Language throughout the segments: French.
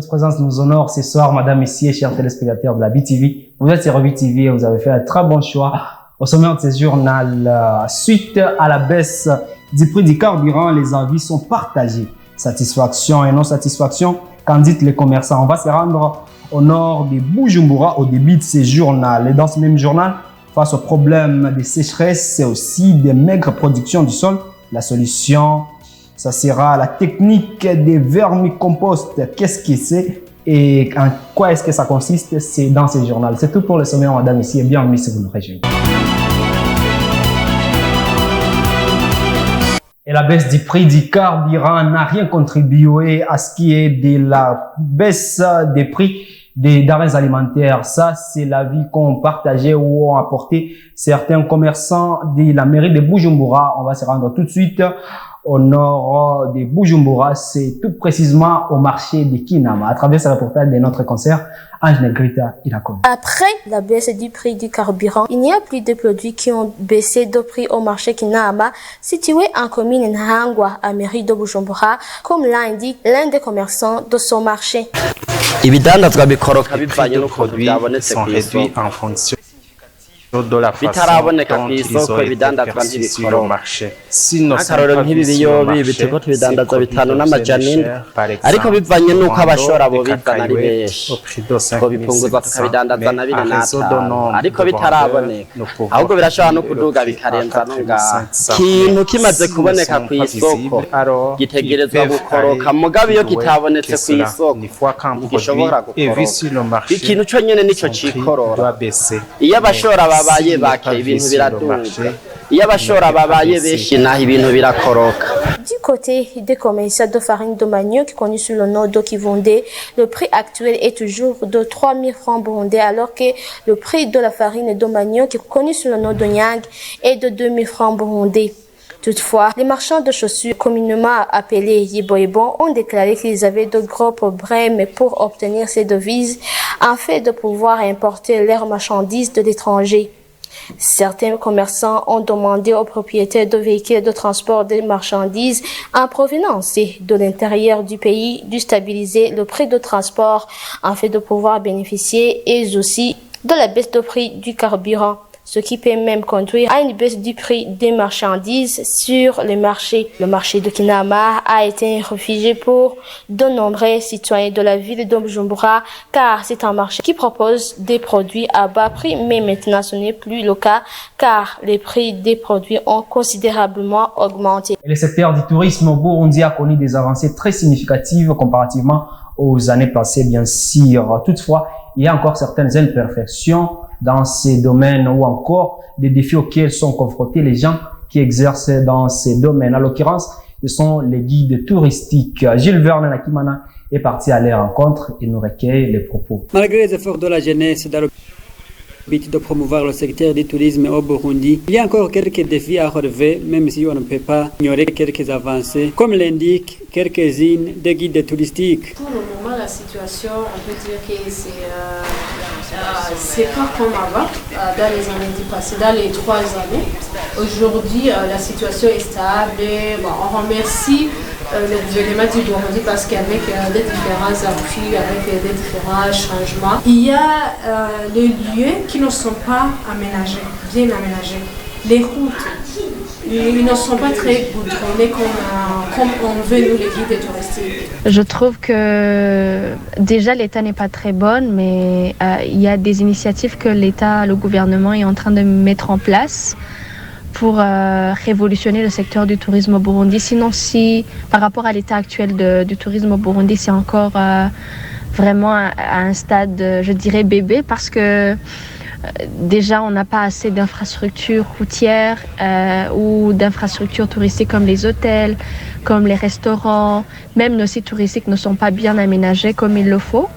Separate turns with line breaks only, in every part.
Votre présence nous honore ce soir, madame, messieurs, chers téléspectateurs de la BTV. Vous êtes sur BTV et vous avez fait un très bon choix. Au sommet de ce journal, suite à la baisse du prix du carburant, les avis sont partagés. Satisfaction et non satisfaction, qu'en disent les commerçants. On va se rendre au nord de Bujumbura au début de ce journal. Et dans ce même journal, face au problème de sécheresse et aussi des maigres productions du sol, la solution, ça sera la technique des vermicompost. Qu'est-ce que c'est et en quoi est-ce que ça consiste? C'est dans ce journal. C'est tout pour le sommet, madame, ici, et bienvenue si vous nous rejoignez. Et la baisse du prix du carburant n'a rien contribué à ce qui est de la baisse des prix des denrées alimentaires. Ça, c'est l'avis qu'ont partagé ou ont apporté certains commerçants de la mairie de Bujumbura. On va se rendre tout de suite au nord de Bujumbura, c'est tout précisément au marché de Kinama. À travers ce reportage de notre concert, Ange Negrita Ilakon.
Après la baisse du prix du carburant, il n'y a plus de produits qui ont baissé de prix au marché Kinama, situé en commune Nhangwa, à mairie de Bujumbura, comme l'indique l'un des commerçants de son marché.
Les prix de produits sont réduits en fonction de la façon dont ils ont été perçus sur le marché. Si nos
akarorero nk'ibiyobi biteko tubidandaza bitanu n'amajani ariko bivanye nuko abashora bo bizana ari benshi ko bipunguza tukabidandaza na 4 ariko bitaraboneka ahubwo birashobora no kuduga bikarenza no ngaha kintu kimaze kuboneka ku isoko gitegerezwa gukoroka mugabe iyo kitabonetse ku isoko gishobora gukoroka ikintu cyo nyene nico cikorora iyo abashora babaye bake ibintu biraduga iyo abashora babaye benshi naho ibintu birakoroka.
Du côté des commerçants de farine de manioc connus sous le nom de Kivondé, le prix actuel est toujours de 3 000 francs burundais alors que le prix de la farine de manioc connu sous le nom de Nyang est de 2 000 francs burundais. Toutefois, les marchands de chaussures, communément appelés Yiboyebon, ont déclaré qu'ils avaient de gros problèmes pour obtenir ces devises afin de pouvoir importer leurs marchandises de l'étranger. Certains commerçants ont demandé aux propriétaires de véhicules de transport des marchandises en provenance de l'intérieur du pays de stabiliser le prix de transport afin de pouvoir bénéficier et aussi de la baisse de prix du carburant, ce qui peut même conduire à une baisse du prix des marchandises sur le marché. Le marché de Kinama a été un refuge pour de nombreux citoyens de la ville de Bujumbura car c'est un marché qui propose des produits à bas prix, mais maintenant ce n'est plus le cas car les prix des produits ont considérablement augmenté.
Et le secteur du tourisme au Burundi a connu des avancées très significatives comparativement aux années passées, bien sûr. Toutefois, il y a encore certaines imperfections dans ces domaines ou encore des défis auxquels sont confrontés les gens qui exercent dans ces domaines. En l'occurrence, ce sont les guides touristiques. Gilles Vernon Akimana est parti à leur rencontre et nous recueille les propos.
Malgré les efforts de la jeunesse dans le but de promouvoir le secteur du tourisme au Burundi, il y a encore quelques défis à relever, même si on ne peut pas ignorer quelques avancées, comme l'indiquent quelques-unes des guides touristiques.
Pour le moment, la situation, on peut dire que c'est pas comme avant, dans les années passées, dans les 3 années. Aujourd'hui, la situation est stable. Bon, on remercie le gouvernement du Burundi parce qu'avec des différents appuis, avec des différents changements, il y a des lieux qui ne sont pas aménagés, bien aménagés. Les routes, ils ne sont pas très goudronnés comme on veut nous les guides touristiques.
Je trouve que déjà l'État n'est pas très bonne, mais il y a des initiatives que l'État, le gouvernement est en train de mettre en place pour révolutionner le secteur du tourisme au Burundi. Sinon, si par rapport à l'état actuel du tourisme au Burundi, c'est encore vraiment à un stade, je dirais, bébé, parce que déjà, on n'a pas assez d'infrastructures routières ou d'infrastructures touristiques comme les hôtels, comme les restaurants. Même nos sites touristiques ne sont pas bien aménagés comme il le faut.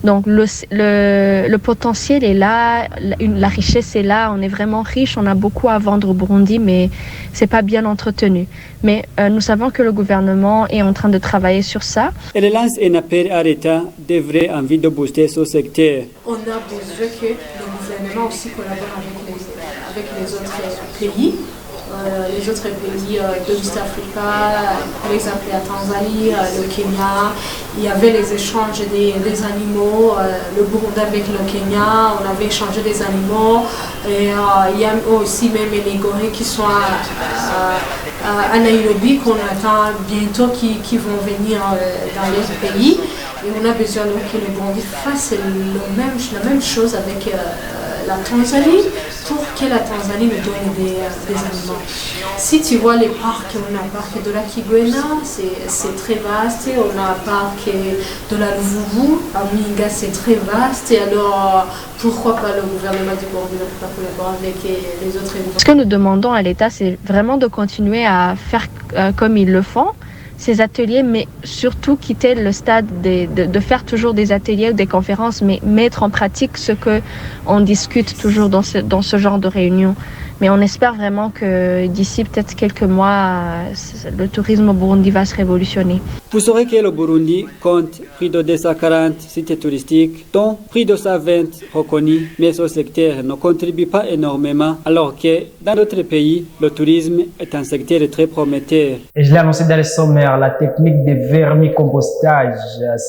Donc le potentiel est là, la richesse est là, on est vraiment riche, on a beaucoup à vendre au Burundi, mais c'est pas bien entretenu. Mais nous savons que le gouvernement est en train de travailler sur ça.
Elle lance un appel à l'État devrait envie de booster ce secteur.
On a besoin que le gouvernement aussi collabore avec les autres pays les autres pays de l'East Africa, par exemple la Tanzanie, le Kenya. Il y avait les échanges des animaux, le Burundi avec le Kenya, on avait échangé des animaux. Et il y a aussi même les gorilles qui sont à Nairobi, qu'on attend bientôt, qui vont venir dans les pays. Et on a besoin que le Burundi fasse la même chose avec la Tanzanie, pour que la Tanzanie nous donne des animaux. Si tu vois les parcs, on a un parc de la Kigwena, c'est très vaste. On a un parc de la Luvuvu, à Minga, c'est très vaste. Et alors, pourquoi pas le gouvernement du Burundi ne peut pas collaborer avec les autres animaux?
Ce que nous demandons à l'État, c'est vraiment de continuer à faire comme ils le font, ces ateliers, mais surtout quitter le stade de faire toujours des ateliers ou des conférences, mais mettre en pratique ce qu'on discute toujours dans ce genre de réunions. Mais on espère vraiment que d'ici peut-être quelques mois, le tourisme au Burundi va se révolutionner.
Vous saurez que le Burundi compte près de 240 sites touristiques, dont près de 120 reconnus, mais ce secteur ne contribue pas énormément, alors que dans d'autres pays, le tourisme est un secteur très prometteur.
Et je l'ai annoncé dans le sommaire, la technique de vermicompostage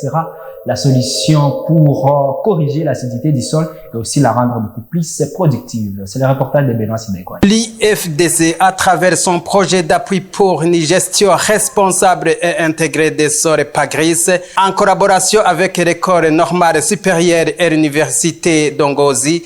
sera la solution pour corriger l'acidité du sol et aussi la rendre beaucoup plus productive. C'est le reportage de Benoît Sibekwa.
L'IFDC, à travers son projet d'appui pour une gestion responsable et intégrée des sols PAGRIS, en collaboration avec l'école normale supérieure et l'université d'Ongozi,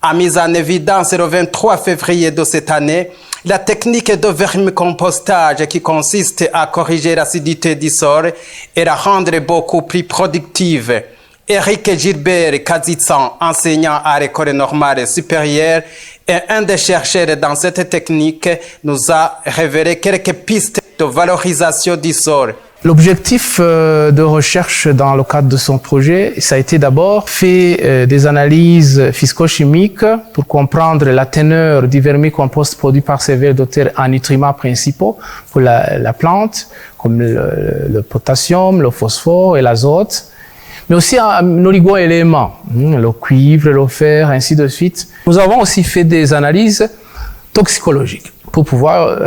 a mis en évidence le 23 février de cette année la technique de vermicompostage qui consiste à corriger l'acidité du sol et la rendre beaucoup plus productive. Eric Gilbert Kazitsan, enseignant à l'école normale supérieure et un des chercheurs dans cette technique, nous a révélé quelques pistes de valorisation du sol.
L'objectif de recherche dans le cadre de son projet, ça a été d'abord fait des analyses physico-chimiques pour comprendre la teneur du vermicompost produit par ces vers de terre en nutriments principaux pour la plante, comme le potassium, le phosphore et l'azote, mais aussi en oligo-éléments, le cuivre, le fer, ainsi de suite. Nous avons aussi fait des analyses toxicologiques pour pouvoir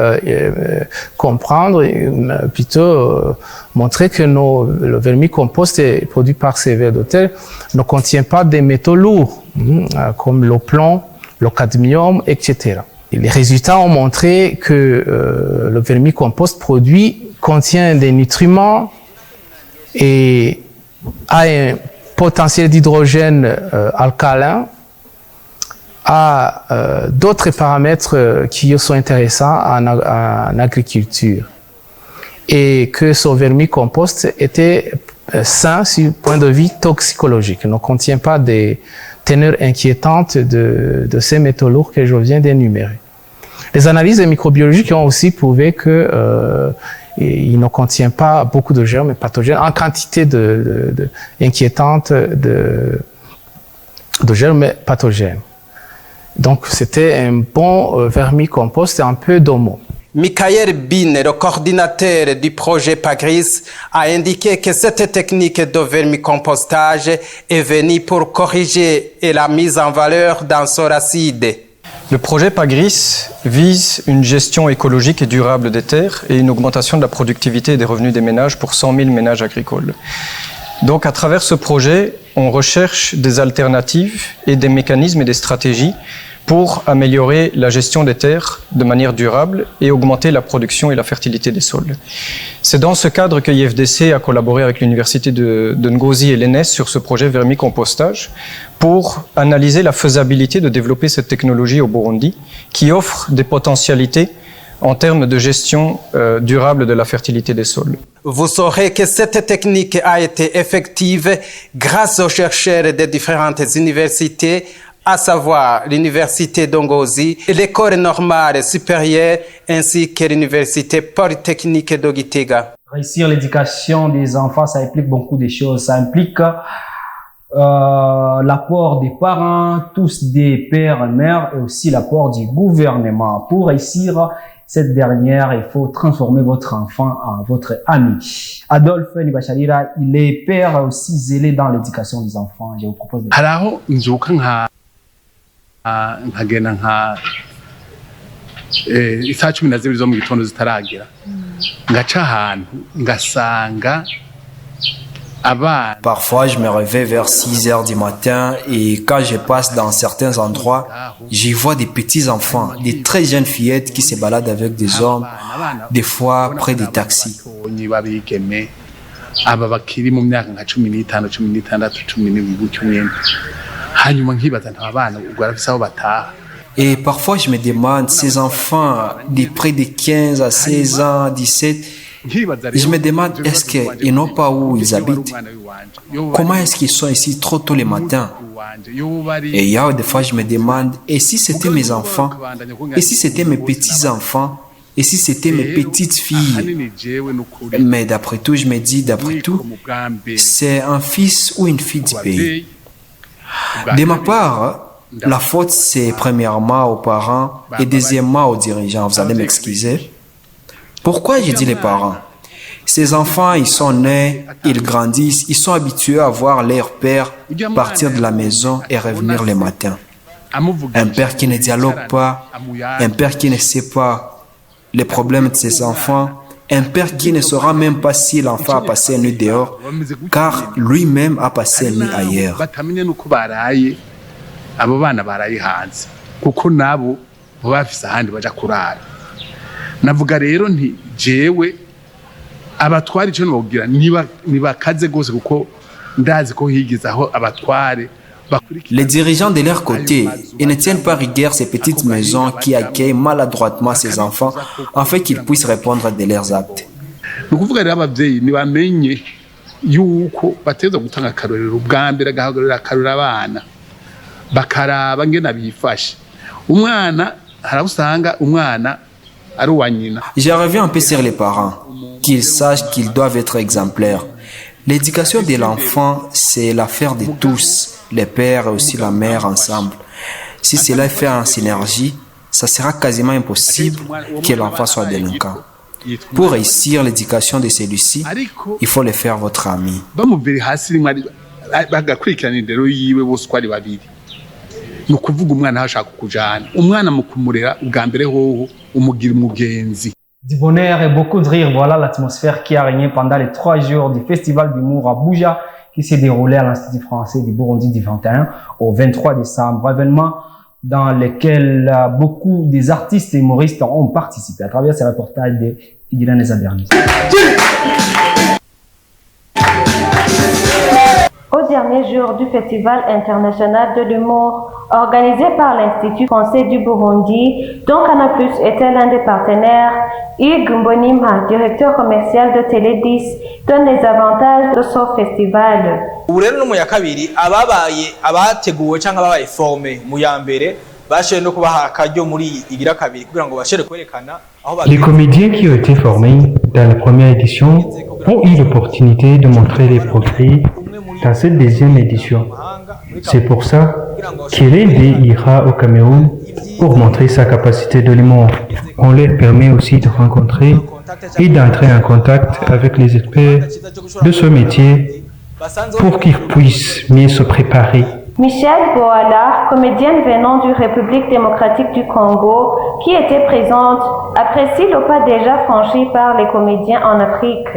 comprendre et plutôt montrer que le vermicompost produit par ces vers de terre ne contient pas des métaux lourds comme le plomb, le cadmium, etc. Et les résultats ont montré que le vermicompost produit contient des nutriments et a un potentiel d'hydrogène alcalin, à d'autres paramètres qui sont intéressants en agriculture, et que ce vermicompost était sain sur le point de vue toxicologique, ne contient pas des teneurs inquiétantes de ces métaux lourds que je viens d'énumérer. Les analyses microbiologiques ont aussi prouvé que il ne contient pas beaucoup de germes pathogènes en quantité inquiétante de germes pathogènes. Donc, c'était un bon vermicompost et un peu d'homo.
Michael Bin, le coordinateur du projet PAGRIS, a indiqué que cette technique de vermicompostage est venue pour corriger et la mise en valeur d'un sol acide.
Le projet PAGRIS vise une gestion écologique et durable des terres et une augmentation de la productivité et des revenus des ménages pour 100 000 ménages agricoles. Donc, à travers ce projet, on recherche des alternatives et des mécanismes et des stratégies pour améliorer la gestion des terres de manière durable et augmenter la production et la fertilité des sols. C'est dans ce cadre que l'IFDC a collaboré avec l'université de Ngozi et l'ENS sur ce projet vermicompostage pour analyser la faisabilité de développer cette technologie au Burundi qui offre des potentialités en termes de gestion durable de la fertilité des sols.
Vous saurez que cette technique a été effective grâce aux chercheurs des différentes universités, à savoir l'université d'Ongozi, l'école normale supérieure ainsi que l'université polytechnique de Gitega.
Réussir l'éducation des enfants, ça implique beaucoup de choses. Ça implique l'apport des parents, tous des pères et mères, et aussi l'apport du gouvernement. Pour réussir cette dernière, il faut transformer votre enfant en votre ami. Adolphe Nibacharira, il est père aussi zélé dans l'éducation des enfants. Je vous propose de...
Alors, nkagenda isaha 12 zo mu gitondo zitaragera ngaca ahantu ngasanga.
Parfois, je me réveille vers 6 heures du matin et quand je passe dans certains endroits, j'y vois des petits enfants, des très jeunes fillettes qui se baladent avec des hommes, des fois près des taxis. Et parfois, je me demande, ces enfants de près de 15 à 16 ans, 17, je me demande, est-ce qu'ils n'ont pas où ils habitent? Comment est-ce qu'ils sont ici trop tôt le matin? Et il y a des fois, je me demande, et si c'était mes enfants? Et si c'était mes petits-enfants? Et si c'était mes petites filles? Mais d'après tout, je me dis, d'après tout, c'est un fils ou une fille du pays. De ma part, la faute, c'est premièrement aux parents et deuxièmement aux dirigeants. Vous allez m'excuser. Pourquoi j'ai dit les parents? Ces enfants, ils sont nés, ils grandissent, ils sont habitués à voir leur père partir de la maison et revenir le matin. Un père qui ne dialogue pas, un père qui ne sait pas les problèmes de ses enfants, un père qui ne saura même pas si l'enfant a passé une nuit dehors, car lui-même a passé une nuit ailleurs.
Navuga rero nti jewe abatware cyo nobwira nibakaze gose kuko ndazi ko higizaho abatware.
Les dirigeants de leur côté, ils ne tiennent pas rigueur ces petites maisons qui accueillent maladroitement ces enfants afin qu'ils puissent répondre de leurs actes.
Nukuvuga rero abavyeyi nibamenye yuko bateza gutanga akarorero bwa mbere agahagarira akarora abana bakaraba ngena bifashe umwana harabusanga umwana.
Je reviens un peu sur les parents, qu'ils sachent qu'ils doivent être exemplaires. L'éducation de l'enfant, c'est l'affaire de tous, les pères et aussi la mère ensemble. Si cela est fait en synergie, ça sera quasiment impossible que l'enfant soit délinquant. Pour réussir l'éducation de celui-ci, il faut le faire votre ami.
Du bonheur et beaucoup de rire, voilà l'atmosphère qui a régné pendant les 3 jours du Festival d'humour à Buja qui s'est déroulé à l'Institut français du Burundi du 21 au 23 décembre. Événement dans lequel beaucoup des artistes et humoristes ont participé à travers ces reportages de Idylan Ezabernis.
Au dernier jour du Festival international de l'humour organisé par l'Institut français du Burundi, dont Canal+ était l'un des partenaires, Hugues Mbonimpa, directeur commercial de Télé 10, donne les avantages de ce festival.
Les comédiens qui ont été formés dans la première édition ont eu l'opportunité de montrer les progrès dans cette deuxième édition. C'est pour ça que l'un ira au Cameroun pour montrer sa capacité de l'humour. On leur permet aussi de rencontrer et d'entrer en contact avec les experts de ce métier pour qu'ils puissent mieux se préparer.
Michel Boala, comédienne venant du République démocratique du Congo, qui était présente, apprécie le pas déjà franchi par les comédiens en Afrique.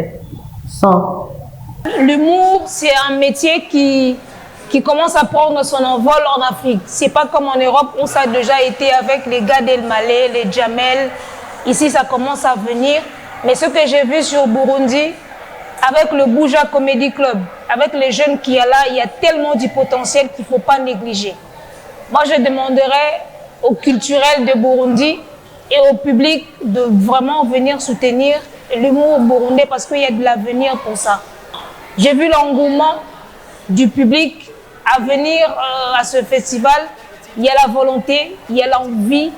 L'humour, c'est un métier qui commence à prendre son envol en Afrique. C'est pas comme en Europe où ça a déjà été avec les gars d'El Malais, les Jamel. Ici, ça commence à venir. Mais ce que j'ai vu sur Burundi, avec le Buja Comedy Club, avec les jeunes qu'il y a là, il y a tellement du potentiel qu'il ne faut pas négliger. Moi, je demanderais aux culturels de Burundi et au public de vraiment venir soutenir l'humour burundais parce qu'il y a de l'avenir pour ça. J'ai vu l'engouement du public à venir à ce festival. Il y a la volonté, il y a l'envie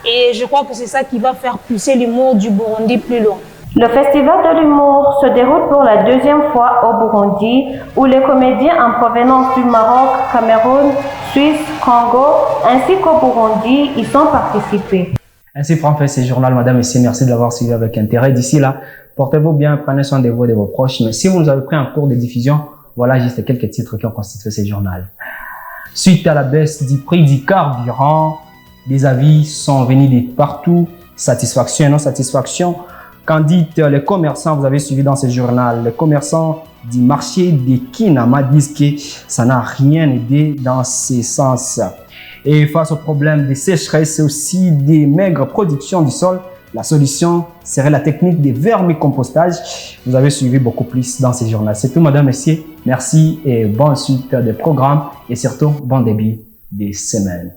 et je crois que c'est ça qui va faire pousser l'humour du Burundi plus loin.
Le festival de l'humour se déroule pour la deuxième fois au Burundi, où les comédiens en provenance du Maroc, Cameroun, Suisse, Congo, ainsi qu'au Burundi y sont participés.
Ainsi prend fin ce journal, madame et messieurs. Merci de l'avoir suivi avec intérêt. D'ici là, portez-vous bien, prenez soin de vous et de vos proches. Mais si vous nous avez pris en cours de diffusion, voilà juste quelques titres qui ont constitué ce journal. Suite à la baisse du prix du carburant, Des avis sont venus de partout, satisfaction et non satisfaction. Qu'en dites les commerçants, vous avez suivi dans ce journal, les commerçants du marché de Kinama disent que ça n'a rien aidé dans ce sens. Et face au problème de sécheresse et aussi des maigres productions du sol, la solution serait la technique de vermicompostage. Vous avez suivi beaucoup plus dans ce journal. C'est tout, madame, messieurs. Merci et bonne suite des programmes et surtout bon début de semaine.